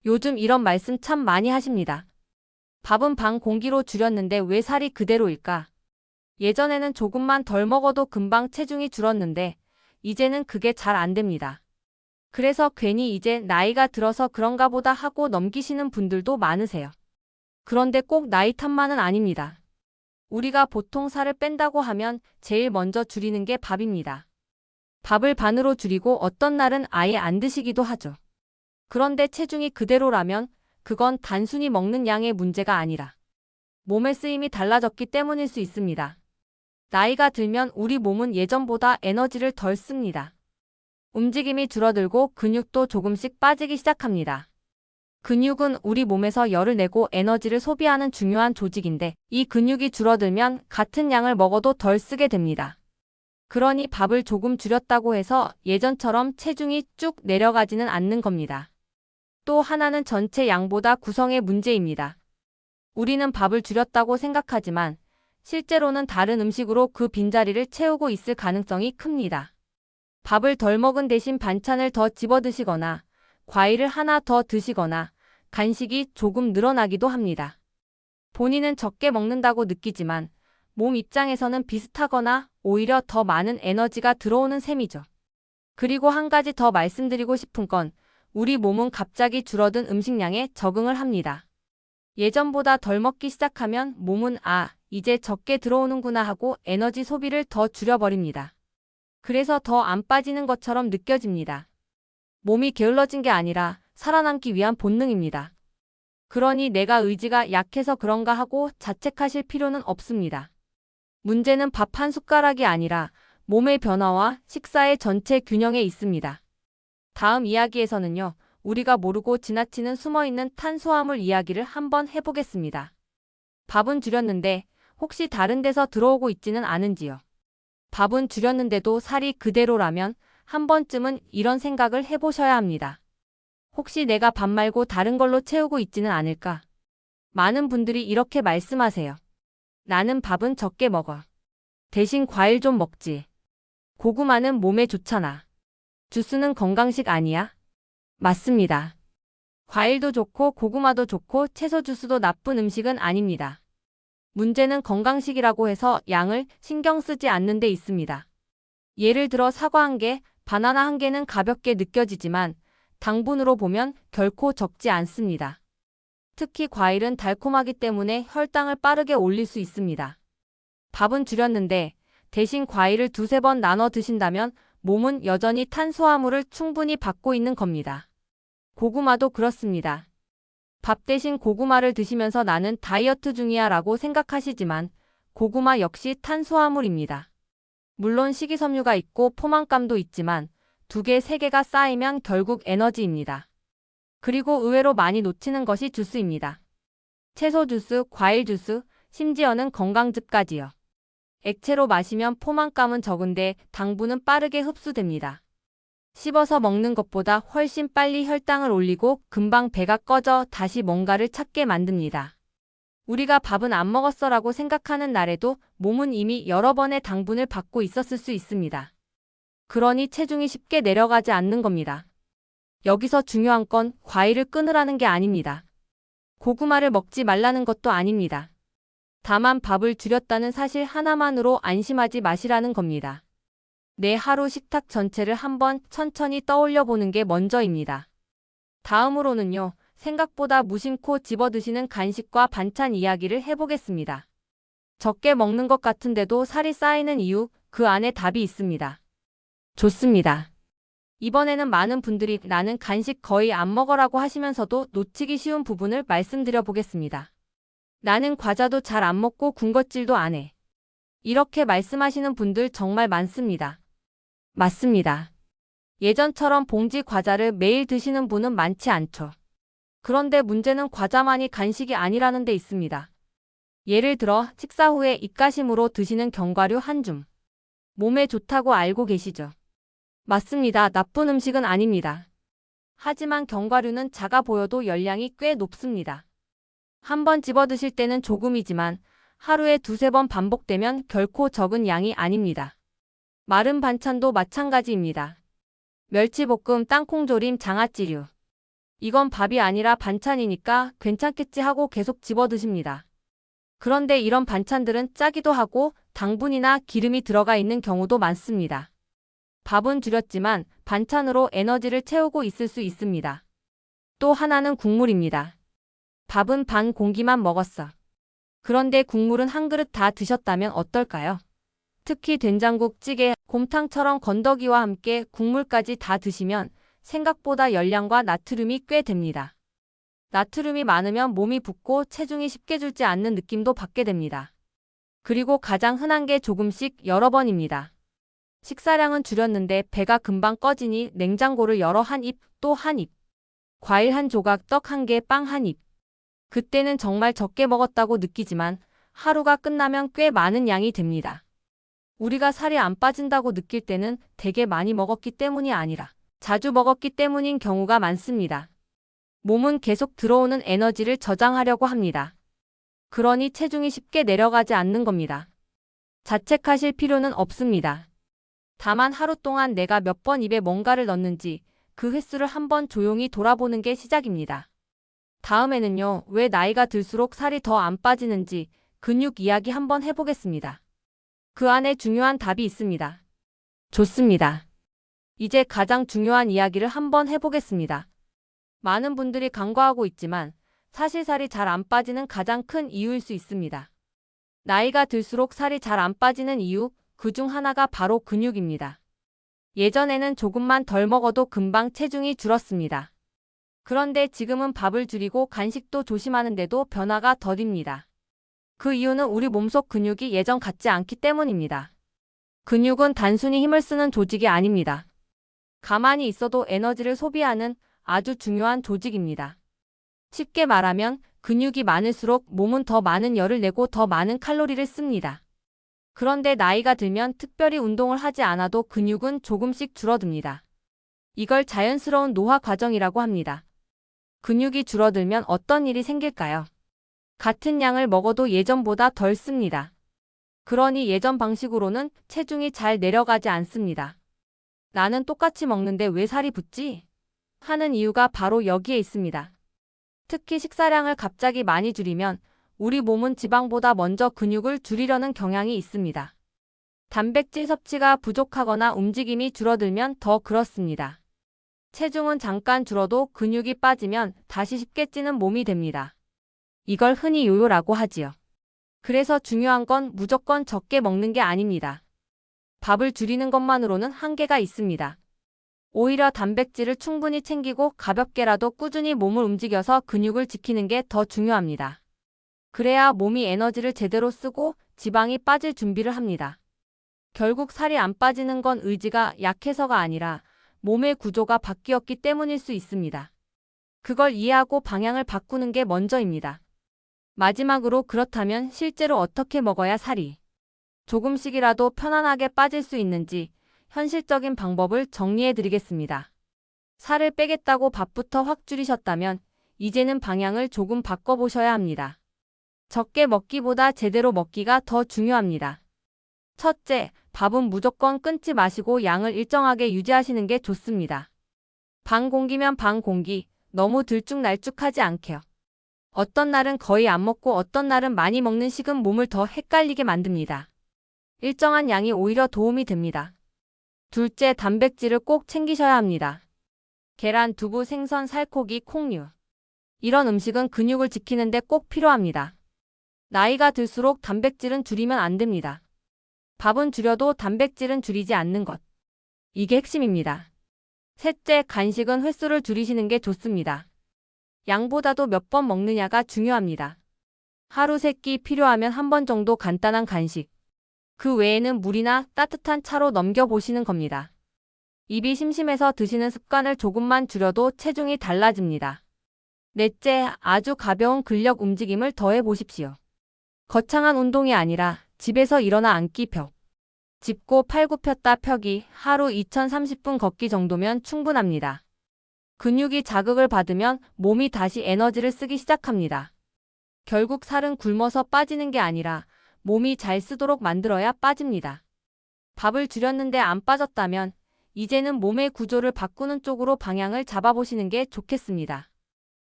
요즘 이런 말씀 참 많이 하십니다. 밥은 반 공기로 줄였는데 왜 살이 그대로일까? 예전에는 조금만 덜 먹어도 금방 체중이 줄었는데 이제는 그게 잘 안 됩니다. 그래서 괜히 이제 나이가 들어서 그런가 보다 하고 넘기시는 분들도 많으세요. 그런데 꼭 나이 탓만은 아닙니다. 우리가 보통 살을 뺀다고 하면 제일 먼저 줄이는 게 밥입니다. 밥을 반으로 줄이고 어떤 날은 아예 안 드시기도 하죠. 그런데 체중이 그대로라면 그건 단순히 먹는 양의 문제가 아니라 몸의 쓰임이 달라졌기 때문일 수 있습니다. 나이가 들면 우리 몸은 예전보다 에너지를 덜 씁니다. 움직임이 줄어들고 근육도 조금씩 빠지기 시작합니다. 근육은 우리 몸에서 열을 내고 에너지를 소비하는 중요한 조직인데 이 근육이 줄어들면 같은 양을 먹어도 덜 쓰게 됩니다. 그러니 밥을 조금 줄였다고 해서 예전처럼 체중이 쭉 내려가지는 않는 겁니다. 또 하나는 전체 양보다 구성의 문제입니다. 우리는 밥을 줄였다고 생각하지만 실제로는 다른 음식으로 그 빈자리를 채우고 있을 가능성이 큽니다. 밥을 덜 먹은 대신 반찬을 더 집어 드시거나 과일을 하나 더 드시거나 간식이 조금 늘어나기도 합니다. 본인은 적게 먹는다고 느끼지만 몸 입장에서는 비슷하거나 오히려 더 많은 에너지가 들어오는 셈이죠. 그리고 한 가지 더 말씀드리고 싶은 건 우리 몸은 갑자기 줄어든 음식량에 적응을 합니다. 예전보다 덜 먹기 시작하면 몸은 이제 적게 들어오는구나 하고 에너지 소비를 더 줄여버립니다. 그래서 더 안 빠지는 것처럼 느껴집니다. 몸이 게을러진 게 아니라 살아남기 위한 본능입니다. 그러니 내가 의지가 약해서 그런가 하고 자책하실 필요는 없습니다. 문제는 밥 한 숟가락이 아니라 몸의 변화와 식사의 전체 균형에 있습니다. 다음 이야기에서는요, 우리가 모르고 지나치는 숨어있는 탄수화물 이야기를 한번 해보겠습니다. 밥은 줄였는데 혹시 다른 데서 들어오고 있지는 않은지요? 밥은 줄였는데도 살이 그대로라면 한 번쯤은 이런 생각을 해보셔야 합니다. 혹시 내가 밥 말고 다른 걸로 채우고 있지는 않을까? 많은 분들이 이렇게 말씀하세요. 나는 밥은 적게 먹어. 대신 과일 좀 먹지. 고구마는 몸에 좋잖아. 주스는 건강식 아니야? 맞습니다. 과일도 좋고 고구마도 좋고 채소 주스도 나쁜 음식은 아닙니다. 문제는 건강식이라고 해서 양을 신경 쓰지 않는 데 있습니다. 예를 들어 사과 한 개, 바나나 한 개는 가볍게 느껴지지만 당분으로 보면 결코 적지 않습니다. 특히 과일은 달콤하기 때문에 혈당을 빠르게 올릴 수 있습니다. 밥은 줄였는데 대신 과일을 두세 번 나눠 드신다면 몸은 여전히 탄수화물을 충분히 받고 있는 겁니다. 고구마도 그렇습니다. 밥 대신 고구마를 드시면서 나는 다이어트 중이야 라고 생각하시지만 고구마 역시 탄수화물입니다. 물론 식이섬유가 있고 포만감도 있지만 두 개, 세 개가 쌓이면 결국 에너지입니다. 그리고 의외로 많이 놓치는 것이 주스입니다. 채소 주스, 과일 주스, 심지어는 건강즙까지요. 액체로 마시면 포만감은 적은데 당분은 빠르게 흡수됩니다. 씹어서 먹는 것보다 훨씬 빨리 혈당을 올리고 금방 배가 꺼져 다시 뭔가를 찾게 만듭니다. 우리가 밥은 안 먹었어라고 생각하는 날에도 몸은 이미 여러 번의 당분을 받고 있었을 수 있습니다. 그러니 체중이 쉽게 내려가지 않는 겁니다. 여기서 중요한 건 과일을 끊으라는 게 아닙니다. 고구마를 먹지 말라는 것도 아닙니다. 다만 밥을 줄였다는 사실 하나만으로 안심하지 마시라는 겁니다. 내 하루 식탁 전체를 한번 천천히 떠올려 보는 게 먼저입니다. 다음으로는요, 생각보다 무심코 집어드시는 간식과 반찬 이야기를 해보겠습니다. 적게 먹는 것 같은데도 살이 쌓이는 이유, 그 안에 답이 있습니다. 좋습니다. 이번에는 많은 분들이 나는 간식 거의 안 먹어라고 하시면서도 놓치기 쉬운 부분을 말씀드려 보겠습니다. 나는 과자도 잘 안 먹고 군것질도 안 해. 이렇게 말씀하시는 분들 정말 많습니다. 맞습니다. 예전처럼 봉지 과자를 매일 드시는 분은 많지 않죠. 그런데 문제는 과자만이 간식이 아니라는 데 있습니다. 예를 들어 식사 후에 입가심으로 드시는 견과류 한 줌. 몸에 좋다고 알고 계시죠? 맞습니다. 나쁜 음식은 아닙니다. 하지만 견과류는 작아 보여도 열량이 꽤 높습니다. 한 번 집어 드실 때는 조금이지만 하루에 두세 번 반복되면 결코 적은 양이 아닙니다. 마른 반찬도 마찬가지입니다. 멸치볶음, 땅콩조림, 장아찌류. 이건 밥이 아니라 반찬이니까 괜찮겠지 하고 계속 집어 드십니다. 그런데 이런 반찬들은 짜기도 하고 당분이나 기름이 들어가 있는 경우도 많습니다. 밥은 줄였지만 반찬으로 에너지를 채우고 있을 수 있습니다. 또 하나는 국물입니다. 밥은 반 공기만 먹었어. 그런데 국물은 한 그릇 다 드셨다면 어떨까요? 특히 된장국, 찌개, 곰탕처럼 건더기와 함께 국물까지 다 드시면 생각보다 열량과 나트륨이 꽤 됩니다. 나트륨이 많으면 몸이 붓고 체중이 쉽게 줄지 않는 느낌도 받게 됩니다. 그리고 가장 흔한 게 조금씩 여러 번입니다. 식사량은 줄였는데 배가 금방 꺼지니 냉장고를 열어 한 입, 또 한 입. 과일 한 조각, 떡 한 개, 빵 한 입. 그때는 정말 적게 먹었다고 느끼지만 하루가 끝나면 꽤 많은 양이 됩니다. 우리가 살이 안 빠진다고 느낄 때는 되게 많이 먹었기 때문이 아니라 자주 먹었기 때문인 경우가 많습니다. 몸은 계속 들어오는 에너지를 저장하려고 합니다. 그러니 체중이 쉽게 내려가지 않는 겁니다. 자책하실 필요는 없습니다. 다만 하루 동안 내가 몇 번 입에 뭔가를 넣는지 그 횟수를 한번 조용히 돌아보는 게 시작입니다. 다음에는요, 왜 나이가 들수록 살이 더 안 빠지는지 근육 이야기 한번 해보겠습니다. 그 안에 중요한 답이 있습니다. 좋습니다. 이제 가장 중요한 이야기를 한번 해보겠습니다. 많은 분들이 간과하고 있지만 사실 살이 잘 안 빠지는 가장 큰 이유일 수 있습니다. 나이가 들수록 살이 잘 안 빠지는 이유, 그중 하나가 바로 근육입니다. 예전에는 조금만 덜 먹어도 금방 체중이 줄었습니다. 그런데 지금은 밥을 줄이고 간식도 조심하는데도 변화가 더딥니다. 그 이유는 우리 몸속 근육이 예전 같지 않기 때문입니다. 근육은 단순히 힘을 쓰는 조직이 아닙니다. 가만히 있어도 에너지를 소비하는 아주 중요한 조직입니다. 쉽게 말하면 근육이 많을수록 몸은 더 많은 열을 내고 더 많은 칼로리를 씁니다. 그런데 나이가 들면 특별히 운동을 하지 않아도 근육은 조금씩 줄어듭니다. 이걸 자연스러운 노화 과정이라고 합니다. 근육이 줄어들면 어떤 일이 생길까요? 같은 양을 먹어도 예전보다 덜 씁니다. 그러니 예전 방식으로는 체중이 잘 내려가지 않습니다. 나는 똑같이 먹는데 왜 살이 붙지? 하는 이유가 바로 여기에 있습니다. 특히 식사량을 갑자기 많이 줄이면 우리 몸은 지방보다 먼저 근육을 줄이려는 경향이 있습니다. 단백질 섭취가 부족하거나 움직임이 줄어들면 더 그렇습니다. 체중은 잠깐 줄어도 근육이 빠지면 다시 쉽게 찌는 몸이 됩니다. 이걸 흔히 요요라고 하지요. 그래서 중요한 건 무조건 적게 먹는 게 아닙니다. 밥을 줄이는 것만으로는 한계가 있습니다. 오히려 단백질을 충분히 챙기고 가볍게라도 꾸준히 몸을 움직여서 근육을 지키는 게 더 중요합니다. 그래야 몸이 에너지를 제대로 쓰고 지방이 빠질 준비를 합니다. 결국 살이 안 빠지는 건 의지가 약해서가 아니라 몸의 구조가 바뀌었기 때문일 수 있습니다. 그걸 이해하고 방향을 바꾸는 게 먼저입니다. 마지막으로 그렇다면 실제로 어떻게 먹어야 살이 조금씩이라도 편안하게 빠질 수 있는지 현실적인 방법을 정리해 드리겠습니다. 살을 빼겠다고 밥부터 확 줄이셨다면 이제는 방향을 조금 바꿔보셔야 합니다. 적게 먹기보다 제대로 먹기가 더 중요합니다. 첫째, 밥은 무조건 끊지 마시고 양을 일정하게 유지하시는 게 좋습니다. 반 공기면 반 공기, 너무 들쭉날쭉하지 않게요. 어떤 날은 거의 안 먹고 어떤 날은 많이 먹는 식은 몸을 더 헷갈리게 만듭니다. 일정한 양이 오히려 도움이 됩니다. 둘째, 단백질을 꼭 챙기셔야 합니다. 계란, 두부, 생선, 살코기, 콩류. 이런 음식은 근육을 지키는 데 꼭 필요합니다. 나이가 들수록 단백질은 줄이면 안 됩니다. 밥은 줄여도 단백질은 줄이지 않는 것. 이게 핵심입니다. 셋째, 간식은 횟수를 줄이시는 게 좋습니다. 양보다도 몇 번 먹느냐가 중요합니다. 하루 3끼 필요하면 한 번 정도 간단한 간식. 그 외에는 물이나 따뜻한 차로 넘겨보시는 겁니다. 입이 심심해서 드시는 습관을 조금만 줄여도 체중이 달라집니다. 넷째, 아주 가벼운 근력 움직임을 더해 보십시오. 거창한 운동이 아니라 집에서 일어나 앉기 펴. 짚고 팔굽 폈다 펴기 하루 2030분 걷기 정도면 충분합니다. 근육이 자극을 받으면 몸이 다시 에너지를 쓰기 시작합니다. 결국 살은 굶어서 빠지는 게 아니라 몸이 잘 쓰도록 만들어야 빠집니다. 밥을 줄였는데 안 빠졌다면 이제는 몸의 구조를 바꾸는 쪽으로 방향을 잡아보시는 게 좋겠습니다.